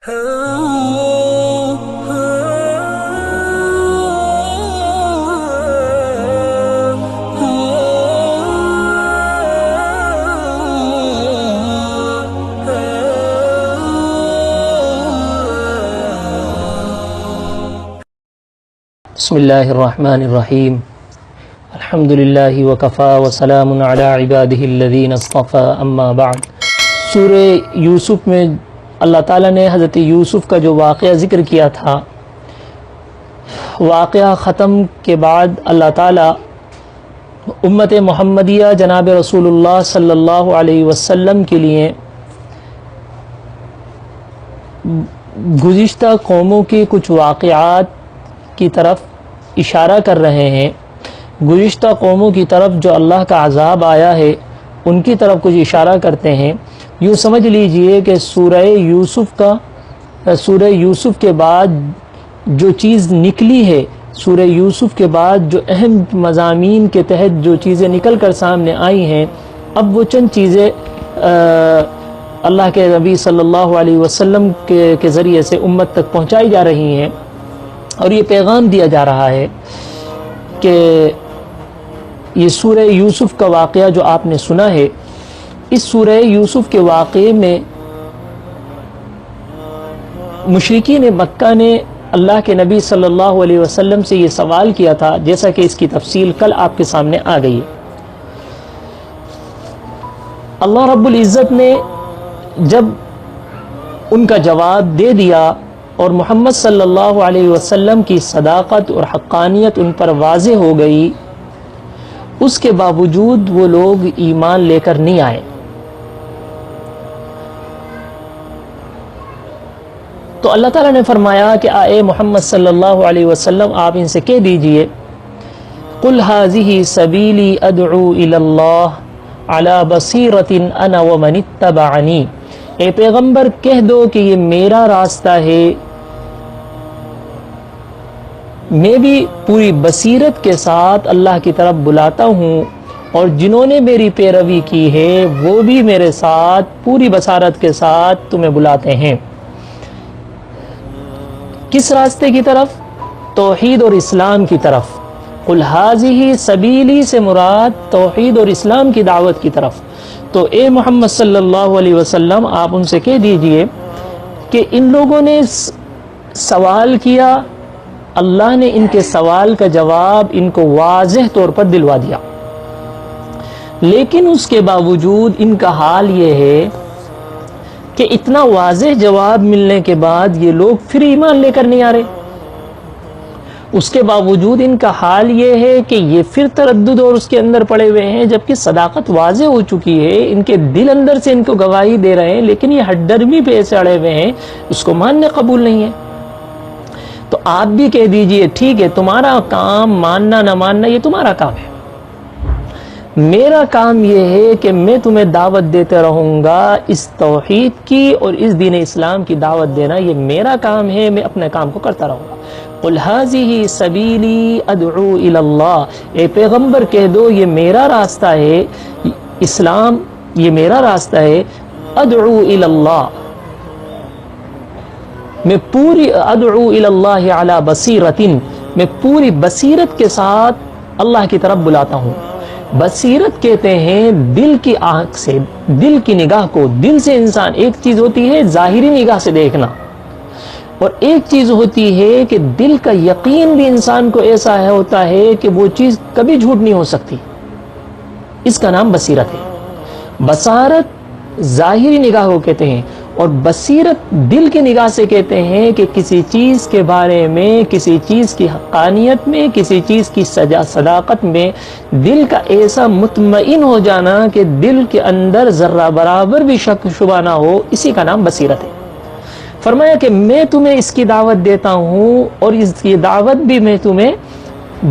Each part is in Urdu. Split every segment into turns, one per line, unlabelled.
بسم اللہ الرحمن الرحیم الحمد للہ وکفا وسلام علی عبادہ الذین اصطفى اما بعد۔ سورہ یوسف میں اللہ تعالیٰ نے حضرت یوسف کا جو واقعہ ذکر کیا تھا، واقعہ ختم کے بعد اللہ تعالیٰ امت محمدیہ جناب رسول اللہ صلی اللہ علیہ وسلم کے لیے گزشتہ قوموں کے کچھ واقعات کی طرف اشارہ کر رہے ہیں۔ گزشتہ قوموں کی طرف جو اللہ کا عذاب آیا ہے ان کی طرف کچھ اشارہ کرتے ہیں۔ یوں سمجھ لیجئے کہ سورہ یوسف کے بعد جو چیز نکلی ہے، سورہ یوسف کے بعد جو اہم مضامین کے تحت جو چیزیں نکل کر سامنے آئی ہیں، اب وہ چند چیزیں اللہ کے نبی صلی اللہ علیہ وسلم کے ذریعے سے امت تک پہنچائی جا رہی ہیں، اور یہ پیغام دیا جا رہا ہے کہ یہ سورہ یوسف کا واقعہ جو آپ نے سنا ہے، اس سورہ یوسف کے واقعے میں مشرکین مکہ نے اللہ کے نبی صلی اللہ علیہ وسلم سے یہ سوال کیا تھا، جیسا کہ اس کی تفصیل کل آپ کے سامنے آ گئی ہے۔ اللہ رب العزت نے جب ان کا جواب دے دیا اور محمد صلی اللہ علیہ وسلم کی صداقت اور حقانیت ان پر واضح ہو گئی، اس کے باوجود وہ لوگ ایمان لے کر نہیں آئے۔ تو اللہ تعالیٰ نے فرمایا کہ اے محمد صلی اللہ علیہ وسلم، آپ ان سے کہہ دیجئے قُلْ هَذِهِ سَبِيلِي أَدْعُو إِلَى اللَّهِ عَلَى بَصِيرَةٍ أَنَا وَمَنِ اتَّبَعَنِي، اے پیغمبر کہہ دو کہ یہ میرا راستہ ہے، میں بھی پوری بصیرت کے ساتھ اللہ کی طرف بلاتا ہوں، اور جنہوں نے میری پیروی کی ہے وہ بھی میرے ساتھ پوری بصارت کے ساتھ تمہیں بلاتے ہیں۔ کس راستے کی طرف؟ توحید اور اسلام کی طرف۔ قُلْ هَذِهِ سَبِيلِي سے مراد توحید اور اسلام کی دعوت کی طرف۔ تو اے محمد صلی اللہ علیہ وسلم، آپ ان سے کہہ دیجئے کہ ان لوگوں نے سوال کیا، اللہ نے ان کے سوال کا جواب ان کو واضح طور پر دلوا دیا، لیکن اس کے باوجود ان کا حال یہ ہے کہ اتنا واضح جواب ملنے کے بعد یہ لوگ پھر ایمان لے کر نہیں آ رہے۔ اس کے باوجود ان کا حال یہ ہے کہ یہ پھر تردد اور اس کے اندر پڑے ہوئے ہیں، جبکہ صداقت واضح ہو چکی ہے، ان کے دل اندر سے ان کو گواہی دے رہے ہیں، لیکن یہ ہڈرمی پہ چڑھے ہوئے ہیں، اس کو ماننے قبول نہیں ہے۔ تو آپ بھی کہہ دیجئے ٹھیک ہے، تمہارا کام ماننا نہ ماننا یہ تمہارا کام ہے، میرا کام یہ ہے کہ میں تمہیں دعوت دیتے رہوں گا اس توحید کی، اور اس دین اسلام کی دعوت دینا یہ میرا کام ہے، میں اپنے کام کو کرتا رہوں گا۔ قُلْ هَذِهِ سَبِيلِي أَدْعُو إِلَى اللَّهِ، اے پیغمبر کہہ دو یہ میرا راستہ ہے، اسلام یہ میرا راستہ ہے، أَدْعُو إِلَى اللَّهِ، میں پوری أَدْعُو إِلَى اللَّهِ عَلَى بَصِيرَةٍ، میں پوری بصیرت کے ساتھ اللہ کی طرف بلاتا ہوں۔ بصیرت کہتے ہیں دل کی آنکھ سے، دل کی نگاہ کو، دل سے انسان، ایک چیز ہوتی ہے ظاہری نگاہ سے دیکھنا، اور ایک چیز ہوتی ہے کہ دل کا یقین بھی انسان کو ایسا ہوتا ہے کہ وہ چیز کبھی جھوٹ نہیں ہو سکتی، اس کا نام بصیرت ہے۔ بصارت ظاہری نگاہ کو کہتے ہیں، اور بصیرت دل کی نگاہ سے کہتے ہیں کہ کسی چیز کے بارے میں، کسی چیز کی حقانیت میں، کسی چیز کی صداقت میں دل کا ایسا مطمئن ہو جانا کہ دل کے اندر ذرہ برابر بھی شک شبہ نہ ہو، اسی کا نام بصیرت ہے۔ فرمایا کہ میں تمہیں اس کی دعوت دیتا ہوں، اور اس کی دعوت بھی میں تمہیں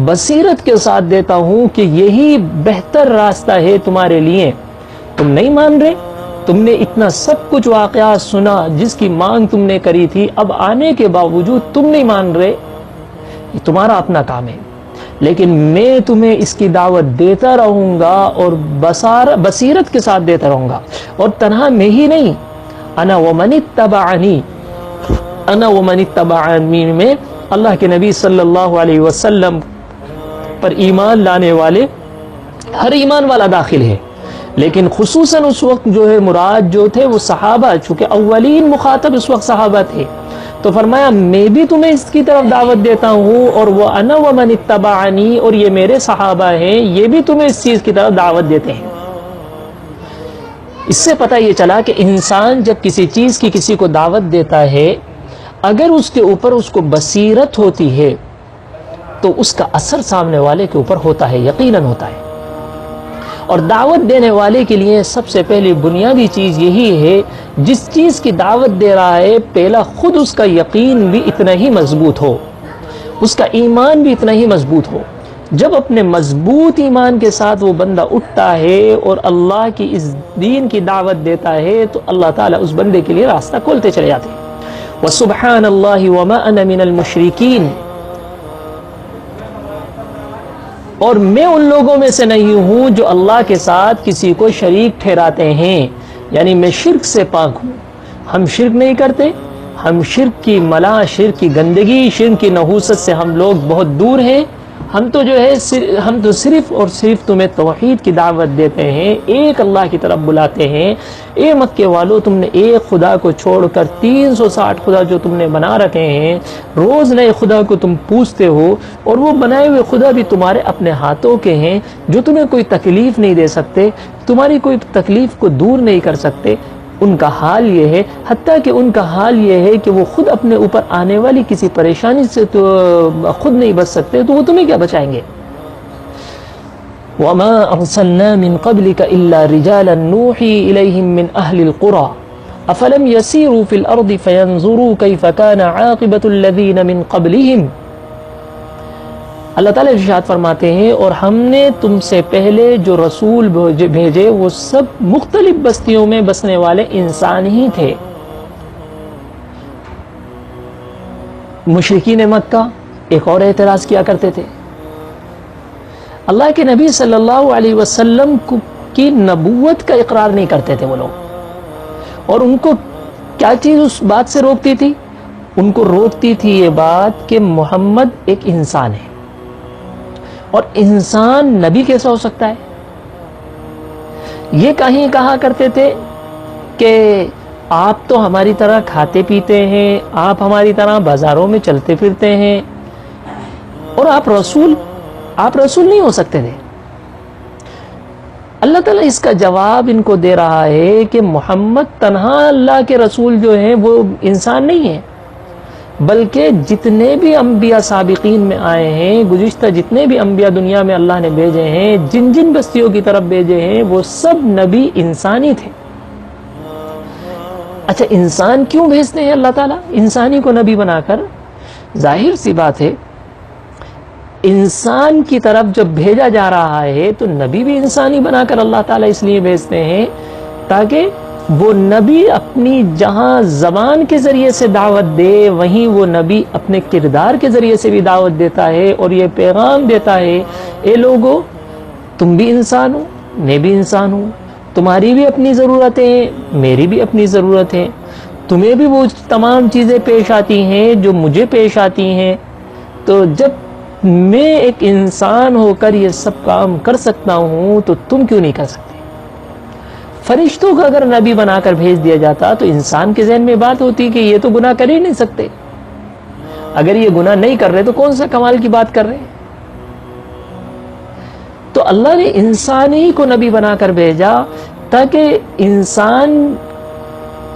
بصیرت کے ساتھ دیتا ہوں کہ یہی بہتر راستہ ہے تمہارے لیے۔ تم نہیں مان رہے، تم نے اتنا سب کچھ واقعات سنا جس کی مانگ تم نے کری تھی، اب آنے کے باوجود تم نہیں مان رہے، یہ تمہارا اپنا کام ہے، لیکن میں تمہیں اس کی دعوت دیتا رہوں گا، اور بصیرت کے ساتھ دیتا رہوں گا۔ اور تنہا میں ہی نہیں، انا ومن اتبعنی، انا ومن اتبعنی میں اللہ کے نبی صلی اللہ علیہ وسلم پر ایمان لانے والے ہر ایمان والا داخل ہے، لیکن خصوصاً اس وقت جو ہے مراد جو تھے وہ صحابہ، چونکہ اولین مخاطب اس وقت صحابہ تھے، تو فرمایا میں بھی تمہیں اس کی طرف دعوت دیتا ہوں، اور وہ انا ومن اتبعنی، اور یہ میرے صحابہ ہیں، یہ بھی تمہیں اس چیز کی طرف دعوت دیتے ہیں۔ اس سے پتہ یہ چلا کہ انسان جب کسی چیز کی کسی کو دعوت دیتا ہے، اگر اس کے اوپر اس کو بصیرت ہوتی ہے تو اس کا اثر سامنے والے کے اوپر ہوتا ہے، یقیناً ہوتا ہے۔ اور دعوت دینے والے کے لیے سب سے پہلی بنیادی چیز یہی ہے، جس چیز کی دعوت دے رہا ہے پہلا خود اس کا یقین بھی اتنا ہی مضبوط ہو، اس کا ایمان بھی اتنا ہی مضبوط ہو۔ جب اپنے مضبوط ایمان کے ساتھ وہ بندہ اٹھتا ہے اور اللہ کی اس دین کی دعوت دیتا ہے تو اللہ تعالیٰ اس بندے کے لیے راستہ کھولتے چلے جاتے ہیں۔ وَسُبْحَانَ اللَّهِ وَمَا أَنَا مِنَ الْمُشْرِكِينَ، اور میں ان لوگوں میں سے نہیں ہوں جو اللہ کے ساتھ کسی کو شریک ٹھہراتے ہیں، یعنی میں شرک سے پاک ہوں۔ ہم شرک نہیں کرتے، ہم شرک کی ملا، شرک کی گندگی، شرک کی نحوست سے ہم لوگ بہت دور ہیں۔ ہم تو جو ہے ہم تو صرف اور صرف تمہیں توحید کی دعوت دیتے ہیں، ایک اللہ کی طرف بلاتے ہیں۔ اے مکے والو، تم نے ایک خدا کو چھوڑ کر 360 خدا جو تم نے بنا رکھے ہیں، روز نئے خدا کو تم پوجتے ہو، اور وہ بنائے ہوئے خدا بھی تمہارے اپنے ہاتھوں کے ہیں، جو تمہیں کوئی تکلیف نہیں دے سکتے، تمہاری کوئی تکلیف کو دور نہیں کر سکتے۔ ان کا حال یہ ہے، حتیٰ کہ ان کا حال یہ ہے کہ وہ خود اپنے اوپر آنے والی کسی پریشانی سے تو خود نہیں بچ سکتے، تو وہ تمہیں کیا بچائیں گے؟ وَمَا أَرْسَلْنَا مِن قَبْلِكَ إِلَّا رِجَالًا نُوحِي إِلَيْهِم مِّنْ أَهْلِ الْقُرَىٰ أَفَلَمْ يَسِيرُوا فِي الْأَرْضِ فَيَنظُرُوا كَيْفَ كَانَ عَاقِبَةُ الَّذِينَ مِن قَبْلِهِمْ۔ اللہ تعالیٰ ارشاد فرماتے ہیں، اور ہم نے تم سے پہلے جو رسول بھیجے وہ سب مختلف بستیوں میں بسنے والے انسان ہی تھے۔ مشرکین مکہ ایک اور اعتراض کیا کرتے تھے، اللہ کے نبی صلی اللہ علیہ وسلم کی نبوت کا اقرار نہیں کرتے تھے وہ لوگ، اور ان کو کیا چیز اس بات سے روکتی تھی؟ ان کو روکتی تھی یہ بات کہ محمد ایک انسان ہے، اور انسان نبی کیسا ہو سکتا ہے؟ یہ کہیں کہا کرتے تھے کہ آپ تو ہماری طرح کھاتے پیتے ہیں، آپ ہماری طرح بازاروں میں چلتے پھرتے ہیں، اور آپ رسول نہیں ہو سکتے تھے۔ اللہ تعالیٰ اس کا جواب ان کو دے رہا ہے کہ محمد تنہا اللہ کے رسول جو ہیں وہ انسان نہیں ہیں، بلکہ جتنے بھی انبیاء سابقین میں آئے ہیں، گزشتہ جتنے بھی انبیاء دنیا میں اللہ نے بھیجے ہیں، جن جن بستیوں کی طرف بھیجے ہیں، وہ سب نبی انسانی تھے۔ اچھا، انسان کیوں بھیجتے ہیں اللہ تعالیٰ انسانی کو نبی بنا کر؟ ظاہر سی بات ہے، انسان کی طرف جب بھیجا جا رہا ہے تو نبی بھی انسانی بنا کر اللہ تعالیٰ اس لیے بھیجتے ہیں تاکہ وہ نبی اپنی جہاں زبان کے ذریعے سے دعوت دے، وہیں وہ نبی اپنے کردار کے ذریعے سے بھی دعوت دیتا ہے، اور یہ پیغام دیتا ہے، اے لوگو، تم بھی انسان ہو، میں بھی انسان ہوں، تمہاری بھی اپنی ضرورتیں ہیں، میری بھی اپنی ضرورت ہے، تمہیں بھی وہ تمام چیزیں پیش آتی ہیں جو مجھے پیش آتی ہیں۔ تو جب میں ایک انسان ہو کر یہ سب کام کر سکتا ہوں تو تم کیوں نہیں کر سکتے؟ فرشتوں کو اگر نبی بنا کر بھیج دیا جاتا تو انسان کے ذہن میں بات ہوتی کہ یہ تو گناہ کر ہی نہیں سکتے، اگر یہ گناہ نہیں کر رہے تو کون سا کمال کی بات کر رہے ہیں؟ تو اللہ نے انسان ہی کو نبی بنا کر بھیجا تاکہ انسان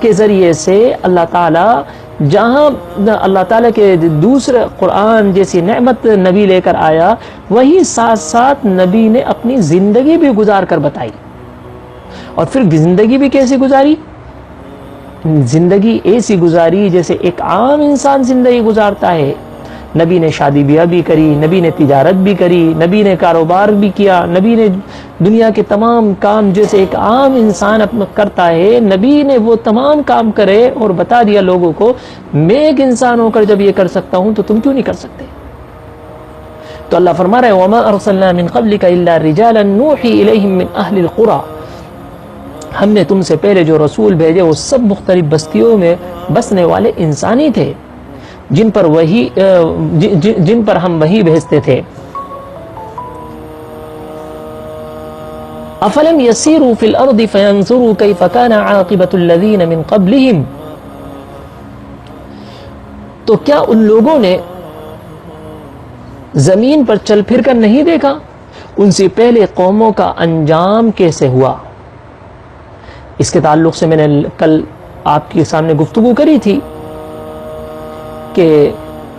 کے ذریعے سے اللہ تعالیٰ، جہاں اللہ تعالیٰ کے دوسرے قرآن جیسی نعمت نبی لے کر آیا، وہیں ساتھ ساتھ نبی نے اپنی زندگی بھی گزار کر بتائی۔ اور پھر زندگی بھی کیسے گزاری؟ زندگی ایسی گزاری جیسے ایک عام انسان زندگی گزارتا ہے۔ نبی نے شادی بیاہ بھی کری، نبی نے تجارت بھی کری، نبی نے کاروبار بھی کیا، نبی نے دنیا کے تمام کام جیسے ایک عام انسان کرتا ہے، نبی نے وہ تمام کام کرے اور بتا دیا لوگوں کو، میں ایک انسان ہو کر جب یہ کر سکتا ہوں تو تم کیوں نہیں کر سکتے؟ تو اللہ فرما رہے ہیں وَمَا أَرْسَلْنَا مِن قَبْلِكَ إِلَّا رِجَالًا نُوحِي إِلَيْهِم مِّنْ أَهْلِ الْقُرَىٰ، ہم نے تم سے پہلے جو رسول بھیجے وہ سب مختلف بستیوں میں بسنے والے انسانی تھے جن پر ہم وحی بھیجتے تھے. افلم یسیروا فی الارض فینظروا کیف کان عاقبۃ الذین من قبلہم. تو کیا ان لوگوں نے زمین پر چل پھر کر نہیں دیکھا ان سے پہلے قوموں کا انجام کیسے ہوا. اس کے تعلق سے میں نے کل آپ کے سامنے گفتگو کری تھی کہ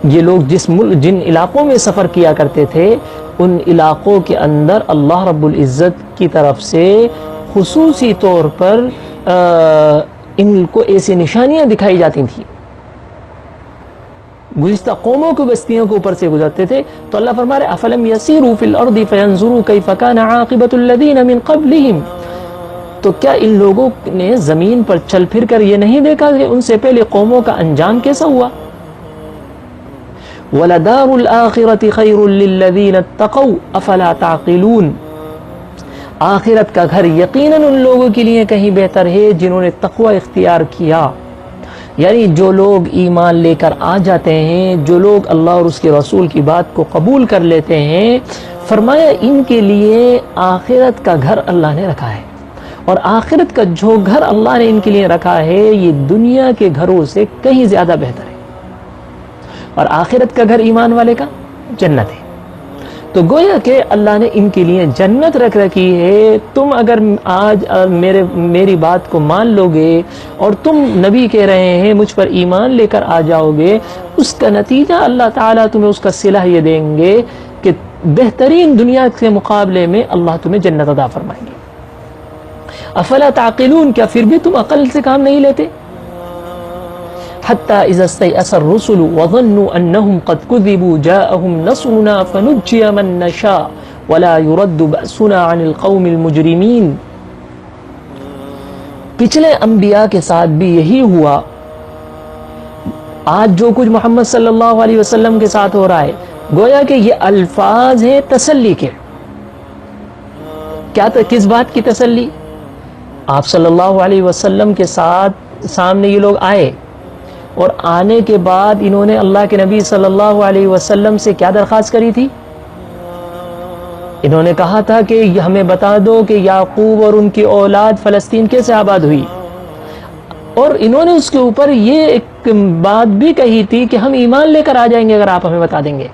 یہ لوگ جن علاقوں میں سفر کیا کرتے تھے ان علاقوں کے اندر اللہ رب العزت کی طرف سے خصوصی طور پر ان کو ایسی نشانیاں دکھائی جاتی تھیں. گزشتہ قوموں کی بستیوں کے اوپر سے گزرتے تھے تو اللہ فرما رہے افلم یسیروا فی الارض فینظروا کیف کان عاقبۃ الذین من قبلہم. تو کیا ان لوگوں نے زمین پر چل پھر کر یہ نہیں دیکھا کہ ان سے پہلے قوموں کا انجام کیسا ہوا. وَلَدَارُ الْآخِرَةِ خَيْرٌ لِّلَّذِينَ اتَّقَوْا أَفَلَا تَعْقِلُونَ. آخرت کا گھر یقیناً ان لوگوں کے لیے کہیں بہتر ہے جنہوں نے تقوی اختیار کیا. یعنی جو لوگ ایمان لے کر آ جاتے ہیں، جو لوگ اللہ اور اس کے رسول کی بات کو قبول کر لیتے ہیں، فرمایا ان کے لیے آخرت کا گھر اللہ نے رکھا ہے. اور آخرت کا جو گھر اللہ نے ان کے لیے رکھا ہے یہ دنیا کے گھروں سے کہیں زیادہ بہتر ہے. اور آخرت کا گھر ایمان والے کا جنت ہے. تو گویا کہ اللہ نے ان کے لیے جنت رکھ رکھی ہے. تم اگر آج میری بات کو مان لو گے اور تم نبی کہہ رہے ہیں مجھ پر ایمان لے کر آ جاؤ گے، اس کا نتیجہ اللہ تعالیٰ تمہیں اس کا صلہ یہ دیں گے کہ بہترین دنیا کے مقابلے میں اللہ تمہیں جنت عطا فرمائیں گے. افلا تعقلون، کیا پھر بھی تم عقل سے کام نہیں لیتے؟ حتی اذا استیأس الرسل وظنوا انہم قد کذبوا جاءہم نصرنا فنجی من نشاء ولا يرد بأسنا عن القوم المجرمین. پچھلے انبیاء کے ساتھ بھی یہی ہوا. آج جو کچھ محمد صلی اللہ علیہ وسلم کے ساتھ ہو رہا ہے گویا کہ یہ الفاظ ہیں تسلی کے. کس بات کی تسلی؟ آپ صلی اللہ علیہ وسلم کے ساتھ سامنے یہ لوگ آئے اور آنے کے بعد انہوں نے اللہ کے نبی صلی اللہ علیہ وسلم سے کیا درخواست کری تھی؟ انہوں نے کہا تھا کہ ہمیں بتا دو کہ یعقوب اور ان کی اولاد فلسطین کیسے آباد ہوئی. اور انہوں نے اس کے اوپر یہ ایک بات بھی کہی تھی کہ ہم ایمان لے کر آ جائیں گے اگر آپ ہمیں بتا دیں گے.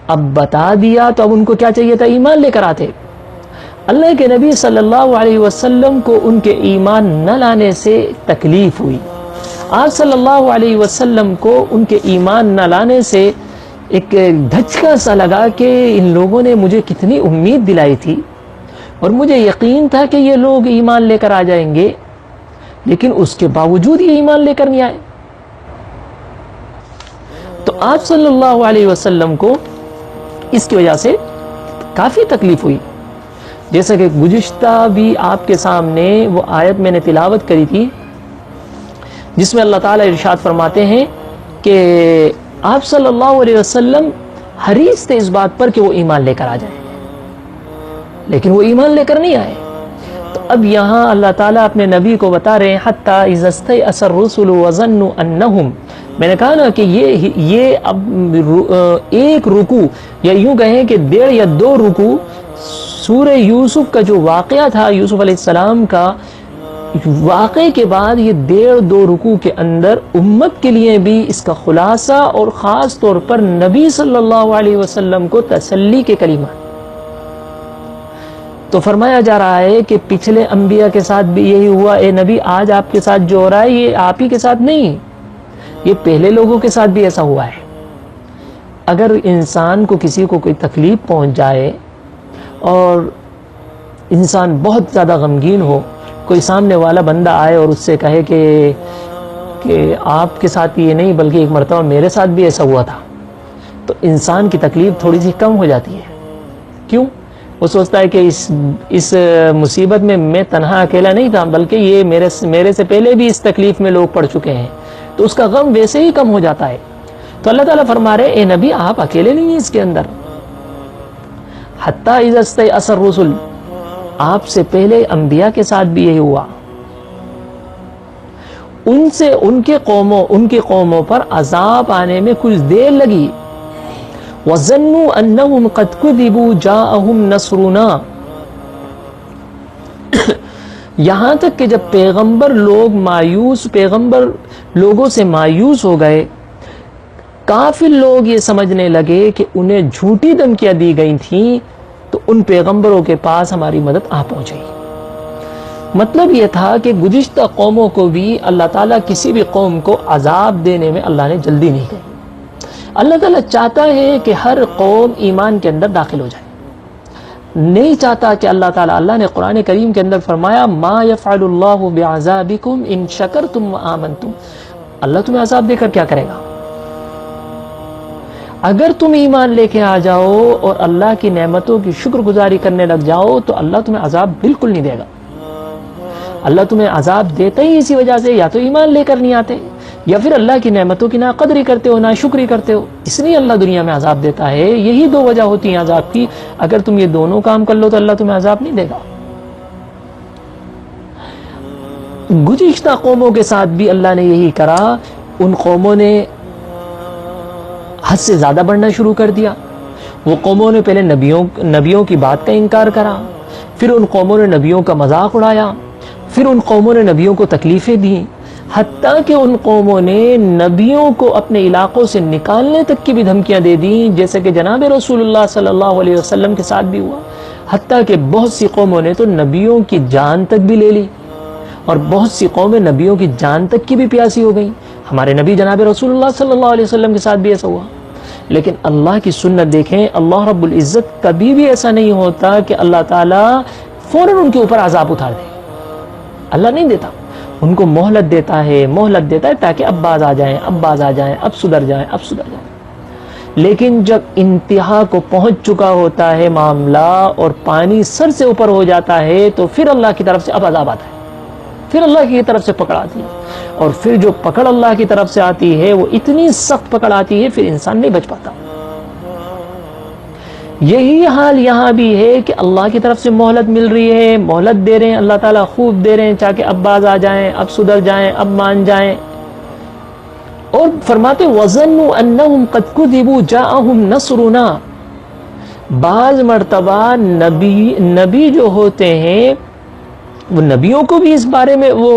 اب بتا دیا تو اب ان کو کیا چاہیے تھا؟ ایمان لے کر آتے. اللہ کے نبی صلی اللہ علیہ وسلم کو ان کے ایمان نہ لانے سے تکلیف ہوئی. آپ صلی اللہ علیہ وسلم کو ان کے ایمان نہ لانے سے ایک دھچکا سا لگا کہ ان لوگوں نے مجھے کتنی امید دلائی تھی اور مجھے یقین تھا کہ یہ لوگ ایمان لے کر آ جائیں گے، لیکن اس کے باوجود یہ ایمان لے کر نہیں آئے. تو آپ صلی اللہ علیہ وسلم کو اس کی وجہ سے کافی تکلیف ہوئی. جیسا کہ گزشتہ بھی آپ کے سامنے وہ آیت میں نے تلاوت کری تھی جس میں اللہ تعالیٰ ارشاد فرماتے ہیں کہ آپ صلی اللہ علیہ وسلم حریص تھے اس بات پر کہ وہ ایمان لے کر آ جائیں، لیکن وہ ایمان لے کر نہیں آئے. تو اب یہاں اللہ تعالیٰ اپنے نبی کو بتا رہے ہیں حتی اذا استیأس الرسل وظنوا انہم. میں نے کہا نا کہ یہ اب ایک رکوع یا یوں کہیں کہ 1.5 یا 2 رکوع سورہ یوسف کا جو واقعہ تھا، یوسف علیہ السلام کا واقعے کے بعد یہ 1.5-2 رکوع کے اندر امت کے لیے بھی اس کا خلاصہ اور خاص طور پر نبی صلی اللہ علیہ وسلم کو تسلی کے کلمات. تو فرمایا جا رہا ہے کہ پچھلے انبیاء کے ساتھ بھی یہی ہوا. اے نبی آج آپ کے ساتھ جو ہو رہا ہے یہ آپ ہی کے ساتھ نہیں، یہ پہلے لوگوں کے ساتھ بھی ایسا ہوا ہے. اگر انسان کو کسی کو کوئی تکلیف پہنچ جائے اور انسان بہت زیادہ غمگین ہو، کوئی سامنے والا بندہ آئے اور اس سے کہے کہ آپ کے ساتھ یہ نہیں بلکہ ایک مرتبہ میرے ساتھ بھی ایسا ہوا تھا، تو انسان کی تکلیف تھوڑی سی کم ہو جاتی ہے. کیوں؟ وہ سوچتا ہے کہ اس مصیبت میں تنہا اکیلا نہیں تھا بلکہ یہ میرے سے پہلے بھی اس تکلیف میں لوگ پڑ چکے ہیں، تو اس کا غم ویسے ہی کم ہو جاتا ہے. تو اللہ تعالیٰ فرما رہے اے نبی آپ اکیلے نہیں ہیں اس کے اندر. حتی اذا استیأس الرسل، آپ سے پہلے انبیاء کے ساتھ بھی یہی ہوا. ان کی قوموں پر عذاب آنے میں کچھ دیر لگی. وَظَنُّوا أَنَّهُمْ قَدْ كُذِبُوا جَاءَهُمْ نَصْرُنَا. یہاں تک کہ جب پیغمبر لوگوں سے مایوس ہو گئے، کافر لوگ یہ سمجھنے لگے کہ انہیں جھوٹی دھمکیاں دی گئی تھیں، تو ان پیغمبروں کے پاس ہماری مدد آ پہنچی. مطلب یہ تھا کہ گزشتہ قوموں کو بھی اللہ تعالیٰ کسی بھی قوم کو عذاب دینے میں اللہ نے جلدی نہیں کی. اللہ تعالیٰ چاہتا ہے کہ ہر قوم ایمان کے اندر داخل ہو جائے، نہیں چاہتا کہ اللہ نے قرآن کریم کے اندر فرمایا ما یفعل اللہ بعذابکم ان شکرتم وآمنتم. اللہ تمہیں عذاب دے کر کیا کرے گا؟ اگر تم ایمان لے کے آ جاؤ اور اللہ کی نعمتوں کی شکر گزاری کرنے لگ جاؤ تو اللہ تمہیں عذاب بالکل نہیں دے گا. اللہ تمہیں عذاب دیتا ہی اسی وجہ سے یا تو ایمان لے کر نہیں آتے، یا پھر اللہ کی نعمتوں کی ناقدری کرتے ہو، ناشکری کرتے ہو، اس لیے اللہ دنیا میں عذاب دیتا ہے. یہی دو وجہ ہوتی ہیں عذاب کی. اگر تم یہ دونوں کام کر لو تو اللہ تمہیں عذاب نہیں دے گا. گزشتہ قوموں کے ساتھ بھی اللہ نے یہی کرا. ان قوموں نے حد سے زیادہ بڑھنا شروع کر دیا. وہ قوموں نے پہلے نبیوں کی بات کا انکار کرا، پھر ان قوموں نے نبیوں کا مذاق اڑایا، پھر ان قوموں نے نبیوں کو تکلیفیں دیں، حتیٰ کہ ان قوموں نے نبیوں کو اپنے علاقوں سے نکالنے تک کی بھی دھمکیاں دے دیں، جیسے کہ جناب رسول اللہ صلی اللہ علیہ وسلم کے ساتھ بھی ہوا. حتیٰ کہ بہت سی قوموں نے تو نبیوں کی جان تک بھی لے لی، اور بہت سی قومیں نبیوں کی جان تک کی بھی پیاسی ہو گئیں. ہمارے نبی جناب رسول اللہ صلی اللہ علیہ وسلم کے ساتھ بھی ایسا ہوا. لیکن اللہ کی سنت دیکھیں، اللہ رب العزت کبھی بھی ایسا نہیں ہوتا کہ اللہ تعالیٰ فوراً ان کے اوپر عذاب اتار دے. اللہ نہیں دیتا، ان کو مہلت دیتا ہے تاکہ اب باز آ جائیں، اب سدھر جائیں. لیکن جب انتہا کو پہنچ چکا ہوتا ہے معاملہ اور پانی سر سے اوپر ہو جاتا ہے تو پھر اللہ کی طرف سے اب عذاب آتا ہے، پھر اللہ کی طرف سے پکڑ آتی ہے. اور پھر جو پکڑ اللہ کی طرف سے آتی ہے وہ اتنی سخت پکڑ آتی ہے پھر انسان نہیں بچ پاتا. یہی حال یہاں بھی ہے کہ اللہ کی طرف سے مہلت مل رہی ہے، مہلت دے رہے ہیں اللہ تعالیٰ، خوب دے رہے ہیں تاکہ اب باز آ جائیں، اب سدھر جائیں، اب مان جائیں. اور فرماتے وَظَنُّوا أَنَّهُمْ قَدْ كُذِبُوا جَاءَهُمْ نَصْرُنَا. بعض مرتبہ نبی جو ہوتے ہیں وہ نبیوں کو بھی اس بارے میں وہ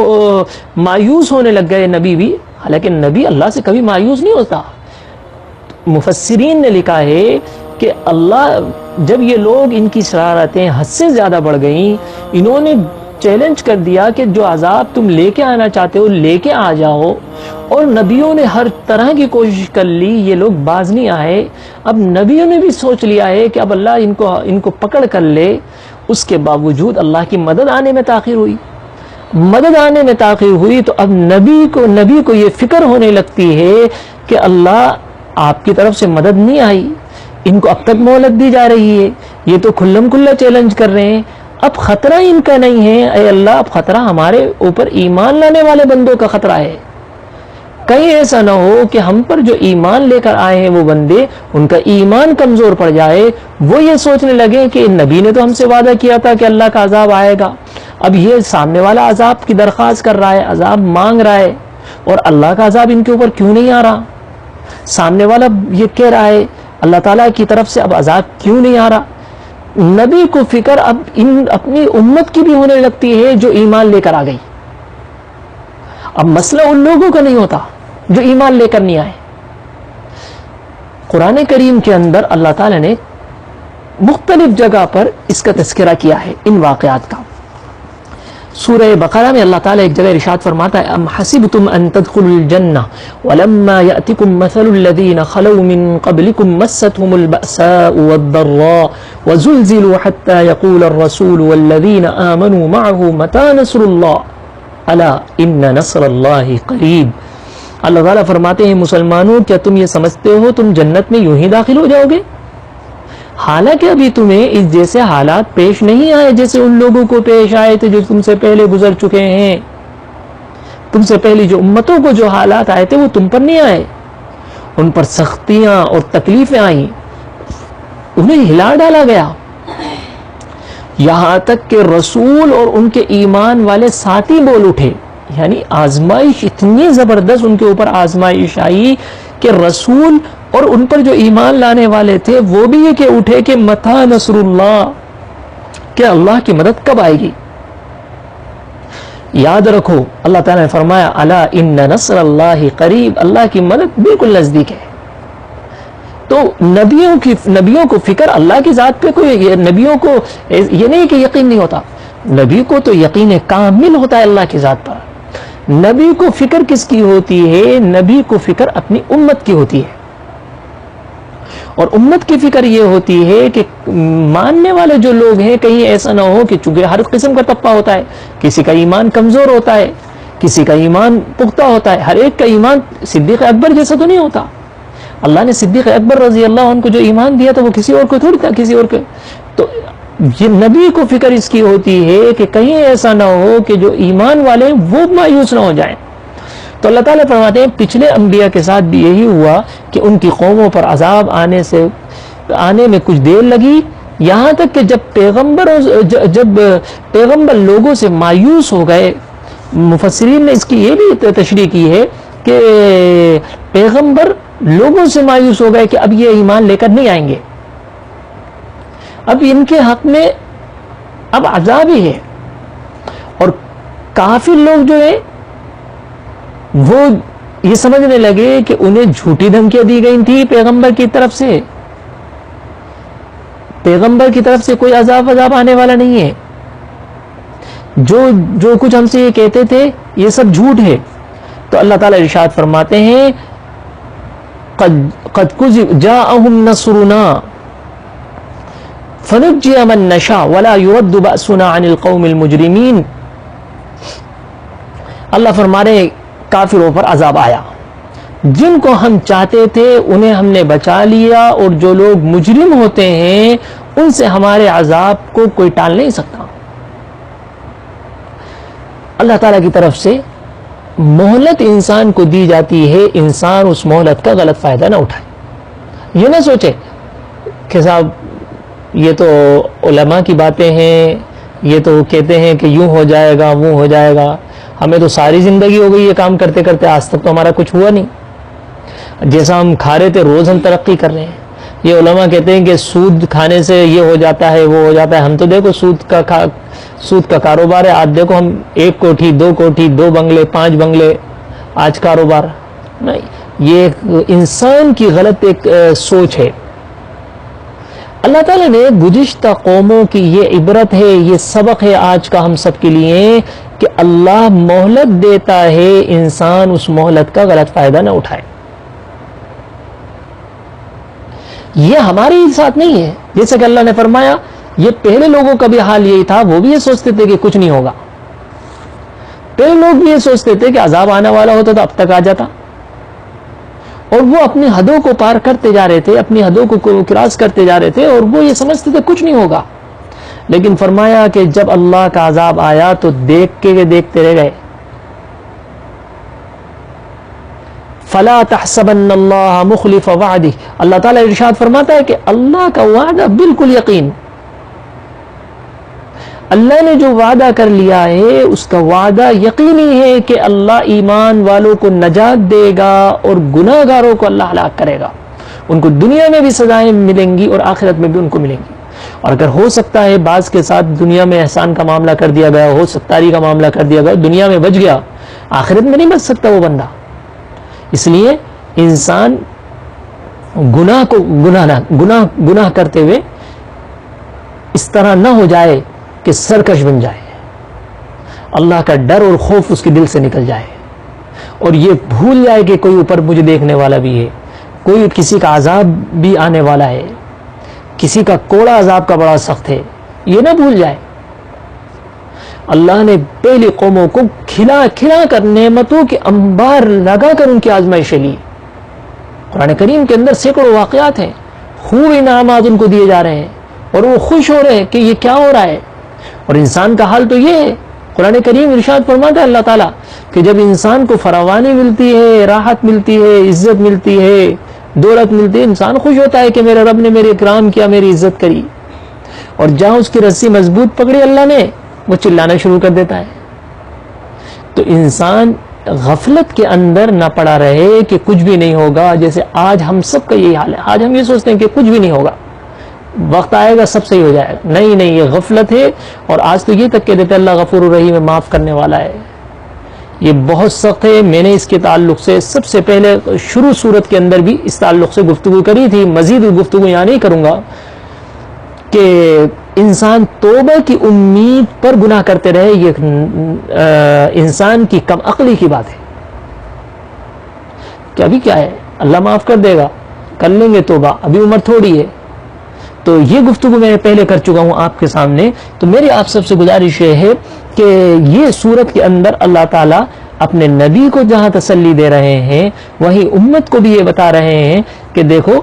مایوس ہونے لگ گئے. نبی بھی، حالانکہ نبی اللہ سے کبھی مایوس نہیں ہوتا. مفسرین نے لکھا ہے کہ اللہ جب یہ لوگ ان کی شرارتیں حد سے زیادہ بڑھ گئیں، انہوں نے چیلنج کر دیا کہ جو عذاب تم لے کے آنا چاہتے ہو لے کے آ جاؤ، اور نبیوں نے ہر طرح کی کوشش کر لی، یہ لوگ باز نہیں آئے. اب نبیوں نے بھی سوچ لیا ہے کہ اب اللہ ان کو پکڑ کر لے. اس کے باوجود اللہ کی مدد آنے میں تاخیر ہوئی تو اب نبی کو یہ فکر ہونے لگتی ہے کہ اللہ آپ کی طرف سے مدد نہیں آئی، ان کو اب تک مہلت دی جا رہی ہے، یہ تو کھلم کھلا چیلنج کر رہے ہیں، اب خطرہ ان کا نہیں ہے، اے اللہ اب خطرہ ہمارے اوپر ایمان لانے والے بندوں کا خطرہ ہے. کہیں ایسا نہ ہو کہ ہم پر جو ایمان لے کر آئے ہیں وہ بندے، ان کا ایمان کمزور پڑ جائے، وہ یہ سوچنے لگے کہ نبی نے تو ہم سے وعدہ کیا تھا کہ اللہ کا عذاب آئے گا، اب یہ سامنے والا عذاب کی درخواست کر رہا ہے، عذاب مانگ رہا ہے، اور اللہ کا عذاب ان کے اوپر کیوں نہیں آ رہا؟ سامنے والا یہ کہہ رہا ہے اللہ تعالیٰ کی طرف سے اب عذاب کیوں نہیں آ رہا؟ نبی کو فکر اب اپنی امت کی بھی ہونے لگتی ہے جو ایمان لے کر آ گئی. اب مسئلہ ان لوگوں کا نہیں ہوتا جو ایمان لے کر نہیں آئے. قرآن کریم کے اندر اللہ تعالیٰ نے مختلف جگہ پر اس کا تذکرہ کیا ہے ان واقعات کا. سورہ بقرہ میں اللہ تعالیٰ ایک جگہ ارشاد فرماتا ہے ام حسبتم ان تدخلوا الجنہ ولما یأتکم مثل الذین خلوا من قبلکم مستهم البأساء والضراء وزلزلوا حتى يقول الرسول والذین آمنوا معه متى نصر اللہ الا ان نصر اللہ قریب. اللہ تعالیٰ فرماتے ہیں مسلمانوں کیا تم یہ سمجھتے ہو تم جنت میں یوں ہی داخل ہو جاؤ گے، حالانکہ ابھی تمہیں اس جیسے حالات پیش نہیں آئے جیسے ان لوگوں کو پیش آئے تھے جو تم سے پہلے گزر چکے ہیں. تم سے پہلی جو امتوں کو جو حالات آئے تھے وہ تم پر نہیں آئے، ان پر سختیاں اور تکلیفیں آئیں، انہیں ہلا ڈالا گیا، یہاں تک کہ رسول اور ان کے ایمان والے ساتھی بول اٹھے. یعنی آزمائش اتنی زبردست ان کے اوپر آزمائش آئی کہ رسول اور ان پر جو ایمان لانے والے تھے وہ بھی یہ کہ اٹھے کہ متی نصر اللہ، کہ اللہ کی مدد کب آئے گی. یاد رکھو اللہ تعالیٰ نے فرمایا الا ان نصر اللہ قریب، اللہ کی مدد بالکل نزدیک ہے. تو نبیوں کو فکر اللہ کی ذات پہ کوئی، نبیوں کو یہ نہیں کہ یقین نہیں ہوتا، نبی کو تو یقین کامل ہوتا ہے اللہ کی ذات پر. نبی کو فکر کس کی ہوتی ہے؟ نبی کو فکر اپنی امت کی ہوتی ہے، اور امت کی فکر یہ ہوتی ہے کہ ماننے والے جو لوگ ہیں کہیں ایسا نہ ہو کہ چونکہ ہر قسم کا طبقہ ہوتا ہے، کسی کا ایمان کمزور ہوتا ہے، کسی کا ایمان پختہ ہوتا ہے، ہر ایک کا ایمان صدیق اکبر جیسا تو نہیں ہوتا. اللہ نے صدیق اکبر رضی اللہ عنہ کو جو ایمان دیا تو وہ کسی اور کو تھوڑی تھا، کسی اور کو. تو یہ نبی کو فکر اس کی ہوتی ہے کہ کہیں ایسا نہ ہو کہ جو ایمان والے وہ مایوس نہ ہو جائیں. تو اللہ تعالیٰ فرماتے ہیں پچھلے انبیاء کے ساتھ بھی یہی ہوا کہ ان کی قوموں پر عذاب آنے میں کچھ دیر لگی، یہاں تک کہ جب پیغمبر لوگوں سے مایوس ہو گئے. مفسرین نے اس کی یہ بھی تشریح کی ہے کہ پیغمبر لوگوں سے مایوس ہو گئے کہ اب یہ ایمان لے کر نہیں آئیں گے، اب ان کے حق میں اب عذاب ہی ہے. اور کافر لوگ جو ہیں وہ یہ سمجھنے لگے کہ انہیں جھوٹی دھمکیاں دی گئی تھی پیغمبر کی طرف سے، پیغمبر کی طرف سے کوئی عذاب آنے والا نہیں ہے، جو کچھ ہم سے یہ کہتے تھے یہ سب جھوٹ ہے. تو اللہ تعالیٰ ارشاد فرماتے ہیں قد جاءہم نصرنا فنجی من نشاء ولا يرد بأسنا عن القوم المجرمین. اللہ فرما رہے کافروں پر عذاب آیا، جن کو ہم چاہتے تھے انہیں ہم نے بچا لیا، اور جو لوگ مجرم ہوتے ہیں ان سے ہمارے عذاب کو کوئی ٹال نہیں سکتا. اللہ تعالیٰ کی طرف سے مہلت انسان کو دی جاتی ہے، انسان اس مہلت کا غلط فائدہ نہ اٹھائے. یہ نہ سوچے کہ صاحب یہ تو علماء کی باتیں ہیں، یہ تو کہتے ہیں کہ یوں ہو جائے گا وہ ہو جائے گا، ہمیں تو ساری زندگی ہو گئی یہ کام کرتے کرتے، آج تک تو ہمارا کچھ ہوا نہیں. جیسا ہم کھا رہے تھے روز ہم ترقی کر رہے ہیں. یہ علماء کہتے ہیں کہ سود کھانے سے یہ ہو جاتا ہے وہ ہو جاتا ہے، ہم تو دیکھو سود کا کاروبار ہے، آج دیکھو ہم 1 کوٹھی 2 کوٹھی 2 بنگلے 5 بنگلے آج کاروبار نہیں. یہ انسان کی غلط ایک سوچ ہے. اللہ تعالیٰ نے گزشتہ قوموں کی یہ عبرت ہے، یہ سبق ہے آج کا ہم سب کے لیے کہ اللہ مہلت دیتا ہے، انسان اس مہلت کا غلط فائدہ نہ اٹھائے. یہ ہمارے ساتھ نہیں ہے، جیسے کہ اللہ نے فرمایا یہ پہلے لوگوں کا بھی حال یہی تھا، وہ بھی یہ سوچتے تھے کہ کچھ نہیں ہوگا. پہلے لوگ بھی یہ سوچتے تھے کہ عذاب آنے والا ہوتا تو اب تک آ جاتا، اور وہ اپنی حدوں کو پار کرتے جا رہے تھے، اپنی حدوں کو کراس کرتے جا رہے تھے، اور وہ یہ سمجھتے تھے کچھ نہیں ہوگا. لیکن فرمایا کہ جب اللہ کا عذاب آیا تو دیکھتے رہ گئے. فلا تحسبن اللہ مخلف وعدہ، اللہ تعالیٰ ارشاد فرماتا ہے کہ اللہ کا وعدہ بالکل یقین، اللہ نے جو وعدہ کر لیا ہے اس کا وعدہ یقینی ہے کہ اللہ ایمان والوں کو نجات دے گا اور گناہ گاروں کو اللہ ہلاک کرے گا. ان کو دنیا میں بھی سزائیں ملیں گی اور آخرت میں بھی ان کو ملیں گی. اور اگر ہو سکتا ہے بعض کے ساتھ دنیا میں احسان کا معاملہ کر دیا گیا، ہو ستاری کا معاملہ کر دیا گیا، دنیا میں بچ گیا، آخرت میں نہیں بچ سکتا وہ بندہ. اس لیے انسان گناہ کرتے ہوئے اس طرح نہ ہو جائے کہ سرکش بن جائے، اللہ کا ڈر اور خوف اس کے دل سے نکل جائے، اور یہ بھول جائے کہ کوئی اوپر مجھے دیکھنے والا بھی ہے، کوئی کسی کا عذاب بھی آنے والا ہے، کسی کا کوڑا عذاب کا بڑا سخت ہے، یہ نہ بھول جائے. اللہ نے پہلی قوموں کو کھلا کر نعمتوں کے انبار لگا کر ان کی آزمائشیں لی. قرآن کریم کے اندر سینکڑوں واقعات ہیں، خوب انعامات ان کو دیے جا رہے ہیں اور وہ خوش ہو رہے ہیں کہ یہ کیا ہو رہا ہے. اور انسان کا حال تو یہ ہے، قرآن کریم ارشاد فرماتا ہے اللہ تعالیٰ کہ جب انسان کو فراوانی ملتی ہے، راحت ملتی ہے، عزت ملتی ہے، دولت ملتی ہے، انسان خوش ہوتا ہے کہ میرے رب نے میرے اکرام کیا، میری عزت کری. اور جہاں اس کی رسی مضبوط پکڑی اللہ نے، وہ چلانا شروع کر دیتا ہے. تو انسان غفلت کے اندر نہ پڑا رہے کہ کچھ بھی نہیں ہوگا. جیسے آج ہم سب کا یہی حال ہے, آج ہم یہ سوچتے ہیں کہ کچھ بھی نہیں ہوگا, وقت آئے گا سب صحیح ہو جائے گا. نہیں نہیں, یہ غفلت ہے. اور آج تو یہ تک کہہ دیتے اللہ غفور الرحیم ہے, معاف کرنے والا ہے. یہ بہت سخت ہے. میں نے اس کے تعلق سے سب سے پہلے شروع صورت کے اندر بھی اس تعلق سے گفتگو کری تھی, مزید گفتگو یہاں نہیں کروں گا, کہ انسان توبہ کی امید پر گناہ کرتے رہے, یہ انسان کی کم عقلی کی بات ہے. کہ ابھی کیا ہے, اللہ معاف کر دے گا, کر لیں گے توبہ, ابھی عمر تھوڑی ہے. تو یہ گفتگو میں پہلے کر چکا ہوں آپ کے سامنے. تو میری آپ سب سے گزارش یہ ہے کہ یہ سورت کے اندر اللہ تعالیٰ اپنے نبی کو جہاں تسلی دے رہے ہیں, وہیں امت کو بھی یہ بتا رہے ہیں کہ دیکھو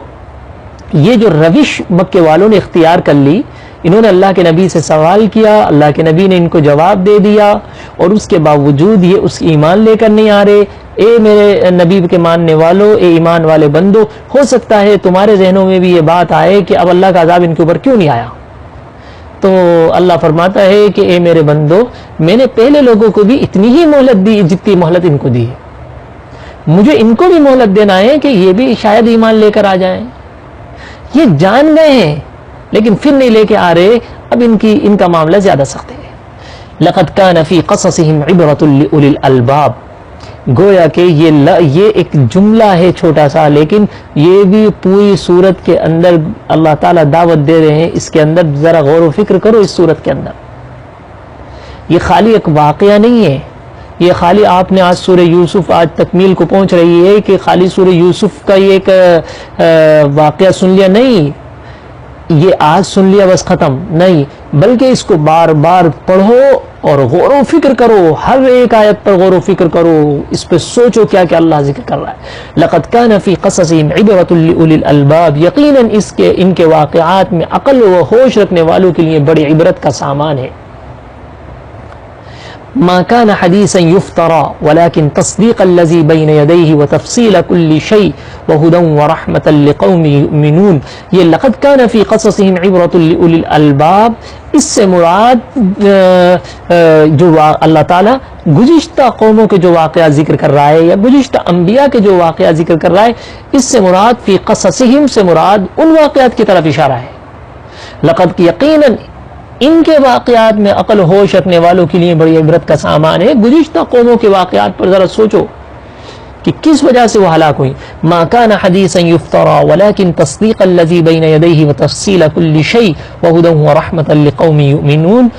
یہ جو روش مکے والوں نے اختیار کر لی, انہوں نے اللہ کے نبی سے سوال کیا, اللہ کے نبی نے ان کو جواب دے دیا, اور اس کے باوجود یہ اس ایمان لے کر نہیں آ رہے. اے میرے نبی کے ماننے والوں, اے ایمان والے بندو, ہو سکتا ہے تمہارے ذہنوں میں بھی یہ بات آئے کہ اب اللہ کا عذاب ان کے اوپر کیوں نہیں آیا. تو اللہ فرماتا ہے کہ اے میرے بندو, میں نے پہلے لوگوں کو بھی اتنی ہی مہلت دی جتنی مہلت ان کو دی ہے. مجھے ان کو بھی مہلت دینا ہے کہ یہ بھی شاید ایمان لے کر آ جائیں. یہ جان گئے ہیں لیکن پھر نہیں لے کے آ رہے. اب ان کا معاملہ زیادہ سخت ہے. لقد كان في قصصهم عبرة لأولي الألباب. گویا کہ یہ ایک جملہ ہے چھوٹا سا, لیکن یہ بھی پوری صورت کے اندر اللہ تعالیٰ دعوت دے رہے ہیں. اس کے اندر ذرا غور و فکر کرو. اس صورت کے اندر یہ خالی ایک واقعہ نہیں ہے, یہ خالی آپ نے آج سورہ یوسف آج تکمیل کو پہنچ رہی ہے کہ خالی سورہ یوسف کا یہ ایک واقعہ سن لیا, نہیں, یہ آج سن لیا بس ختم نہیں, بلکہ اس کو بار بار پڑھو اور غور و فکر کرو. ہر ایک آیت پر غور و فکر کرو, اس پہ سوچو کیا کیا اللہ ذکر کر رہا ہے. لقد كان في قصصهم عبرة لأولي الألباب. یقیناً ان کے واقعات میں عقل و ہوش رکھنے والوں کے لیے بڑی عبرت کا سامان ہے. ما كان حديثا يفترى ولكن تصديق الذي بين يديه وتفصيل كل شيء وهدى ورحمة لقوم يؤمنون. یہ لقد كان في قصصهم عبرة لأولي الألباب, اس سے مراد جو اللہ تعالیٰ گزشتہ قوموں کے جو واقعات ذکر کر رہا ہے یا گزشتہ انبیاء کے جو واقعات ذکر کر رہا ہے, اس سے مراد فی قصصهم سے مراد ان واقعات کی طرف اشارہ ہے. لقد یقیناً ان کے واقعات میں عقل ہوش رکھنے والوں کے لیے بڑی عبرت کا سامان ہے. گزشتہ قوموں کے واقعات پر ذرا سوچو کہ کس وجہ سے وہ ہلاک ہوئی. ما كان حديثا يفترى ولكن تصديق الذي بين يديه وتفصيل كل شيء وهدى ورحمة لقوم يؤمنون.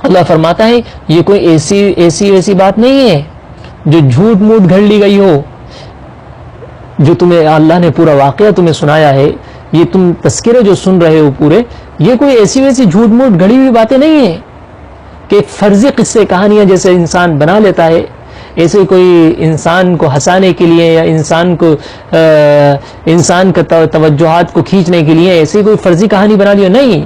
اللہ فرماتا ہے یہ کوئی ایسی بات نہیں ہے جو جھوٹ موٹ گھڑ لی گئی ہو, جو تمہیں اللہ نے پورا واقعہ تمہیں سنایا ہے, یہ تم تذکرے جو سن رہے ہو پورے, یہ کوئی ایسی ویسی جھوٹ موٹ گھڑی ہوئی باتیں نہیں ہیں کہ فرضی قصے کہانیاں جیسے انسان بنا لیتا ہے, ایسے کوئی انسان کو ہنسانے کے لیے یا انسان کا توجہات کو کھینچنے کے لیے ایسی کوئی فرضی کہانی بنا لی. نہیں,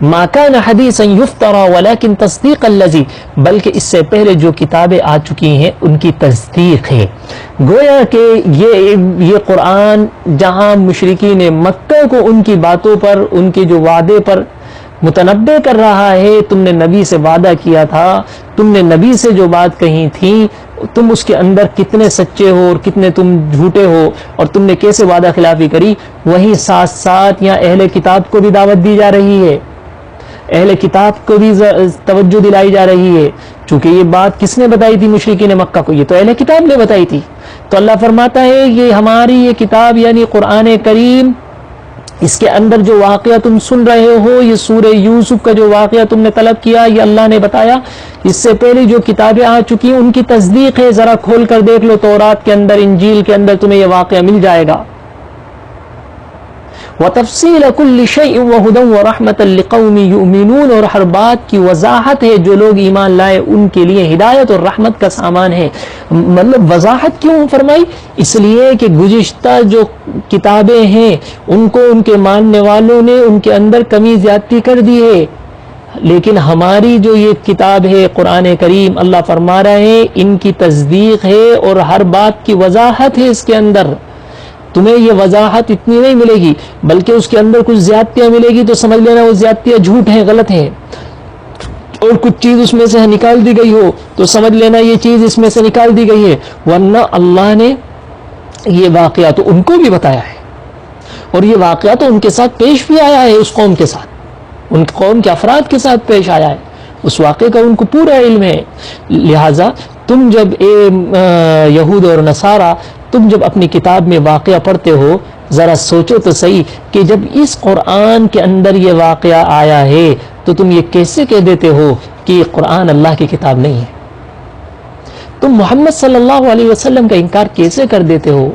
ما كان حديثا يفترى ولكن تصديق الذي, بلکہ اس سے پہلے جو کتابیں آ چکی ہیں ان کی تصدیق ہے. گویا کہ یہ قرآن جہاں مشرکین مکہ کو ان کی باتوں پر, ان کے جو وعدے پر متنبع کر رہا ہے, تم نے نبی سے وعدہ کیا تھا, تم نے نبی سے جو بات کہی تھی, تم اس کے اندر کتنے سچے ہو اور کتنے تم جھوٹے ہو, اور تم نے کیسے وعدہ خلافی کری, وہیں ساتھ ساتھ یہاں اہل کتاب کو بھی دعوت دی جا رہی ہے, اہل کتاب کو بھی توجہ دلائی جا رہی ہے. چونکہ یہ بات کس نے بتائی تھی مشرکین مکہ کو, یہ تو اہل کتاب نے بتائی تھی. تو اللہ فرماتا ہے یہ ہماری یہ کتاب یعنی قرآن کریم, اس کے اندر جو واقعہ تم سن رہے ہو, یہ سورہ یوسف کا جو واقعہ تم نے طلب کیا, یہ اللہ نے بتایا. اس سے پہلے جو کتابیں آ چکی ہیں ان کی تصدیق ہے. ذرا کھول کر دیکھ لو, تورات کے اندر, انجیل کے اندر تمہیں یہ واقعہ مل جائے گا. وَتَفْصِيلَ كُلِّ شَيْءٍ وَهُدًى وَرَحْمَةً لِقَوْمٍ يُؤْمِنُونَ, اور ہر بات کی وضاحت ہے, جو لوگ ایمان لائے ان کے لیے ہدایت اور رحمت کا سامان ہے. مطلب وضاحت کیوں فرمائی؟ اس لیے کہ گزشتہ جو کتابیں ہیں ان کو ان کے ماننے والوں نے ان کے اندر کمی زیادتی کر دی ہے, لیکن ہماری جو یہ کتاب ہے قرآن کریم, اللہ فرما رہے ہیں ان کی تصدیق ہے اور ہر بات کی وضاحت ہے. اس کے اندر تمہیں یہ وضاحت اتنی نہیں ملے گی, بلکہ اس کے اندر کچھ زیادتیاں ملے گی, تو سمجھ لینا وہ زیادتیاں جھوٹ ہیں, غلط ہیں. اور کچھ چیز اس میں سے نکال دی گئی ہو تو سمجھ لینا یہ چیز اس میں سے نکال دی گئی ہے، ورنہ اللہ نے یہ واقعہ تو ان کو بھی بتایا ہے، اور یہ واقعہ تو ان کے ساتھ پیش بھی آیا ہے، اس قوم کے ساتھ، ان قوم کے افراد کے ساتھ پیش آیا ہے، اس واقعے کا ان کو پورا علم ہے۔ لہٰذا تم جب یہود اور نصارہ تم جب اپنی کتاب میں واقعہ پڑھتے ہو، ذرا سوچو تو صحیح کہ جب اس قرآن کے اندر یہ واقعہ آیا ہے تو تم یہ کیسے کہہ دیتے ہو کہ یہ قرآن اللہ کی کتاب نہیں ہے؟ تم محمد صلی اللہ علیہ وسلم کا انکار کیسے کر دیتے ہو؟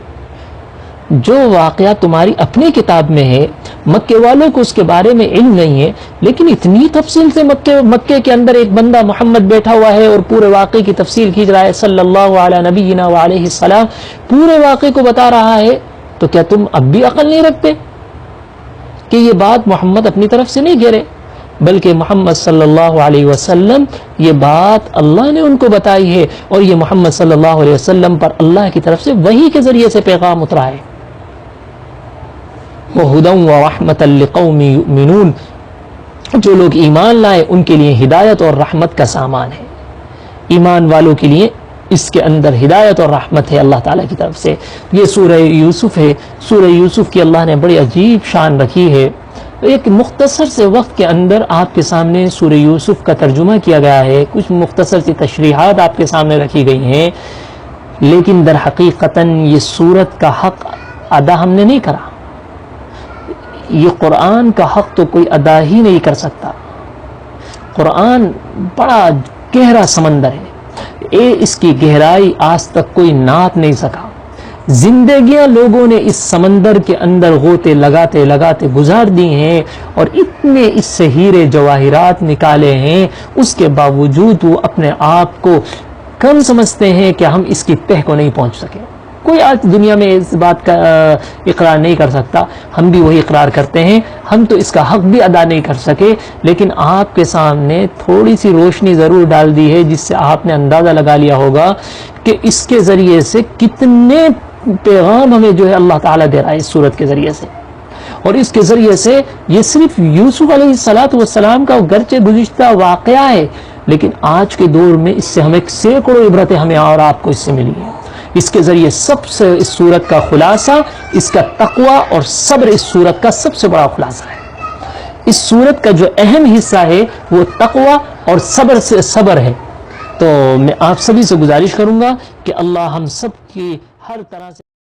جو واقعہ تمہاری اپنی کتاب میں ہے، مکے والوں کو اس کے بارے میں علم نہیں ہے، لیکن اتنی تفصیل سے مکے کے اندر ایک بندہ محمد بیٹھا ہوا ہے اور پورے واقعے کی تفصیل کھینچ رہا ہے، صلی اللہ علیہ نبینا وعلیہ السلام، پورے واقعے کو بتا رہا ہے، تو کیا تم اب بھی عقل نہیں رکھتے کہ یہ بات محمد اپنی طرف سے نہیں گھیرے، بلکہ محمد صلی اللہ علیہ وسلم یہ بات اللہ نے ان کو بتائی ہے، اور یہ محمد صلی اللہ علیہ وسلم پر اللہ کی طرف سے وحی کے ذریعے سے پیغام اترا ہے۔ وَهُدًى وَرَحْمَةً لِقَوْمٍ يُؤْمِنُونَ، جو لوگ ایمان لائے ان کے لیے ہدایت اور رحمت کا سامان ہے، ایمان والوں کے لیے اس کے اندر ہدایت اور رحمت ہے اللہ تعالیٰ کی طرف سے۔ یہ سورہ یوسف ہے، سورہ یوسف کی اللہ نے بڑی عجیب شان رکھی ہے۔ ایک مختصر سے وقت کے اندر آپ کے سامنے سورہ یوسف کا ترجمہ کیا گیا ہے، کچھ مختصر سی تشریحات آپ کے سامنے رکھی گئی ہیں، لیکن در حقیقتاً یہ سورت کا حق ادا ہم نے نہیں کرا۔ یہ قرآن کا حق تو کوئی ادا ہی نہیں کر سکتا۔ قرآن بڑا گہرا سمندر ہے، اس کی گہرائی آج تک کوئی ناپ نہیں سکا۔ زندگیاں لوگوں نے اس سمندر کے اندر غوطے لگاتے لگاتے گزار دی ہیں، اور اتنے اس سے ہیرے جواہرات نکالے ہیں، اس کے باوجود وہ اپنے آپ کو کم سمجھتے ہیں کہ ہم اس کی تہ کو نہیں پہنچ سکے۔ کوئی آج دنیا میں اس بات کا اقرار نہیں کر سکتا، ہم بھی وہی اقرار کرتے ہیں، ہم تو اس کا حق بھی ادا نہیں کر سکے، لیکن آپ کے سامنے تھوڑی سی روشنی ضرور ڈال دی ہے، جس سے آپ نے اندازہ لگا لیا ہوگا کہ اس کے ذریعے سے کتنے پیغام ہمیں جو ہے اللہ تعالیٰ دے رہا ہے اس صورت کے ذریعے سے۔ اور اس کے ذریعے سے یہ صرف یوسف علیہ السلام کا گرچہ گزشتہ واقعہ ہے، لیکن آج کے دور میں اس سے ہمیں سینکڑوں عبرتیں ہمیں اور آپ کو اس سے ملی ہیں۔ اس کے ذریعے سب سے اس صورت کا خلاصہ، اس کا تقوی اور صبر اس صورت کا سب سے بڑا خلاصہ ہے۔ اس صورت کا جو اہم حصہ ہے وہ تقوی اور صبر ہے۔ تو میں آپ سبھی سے گزارش کروں گا کہ اللہ ہم سب کی ہر طرح سے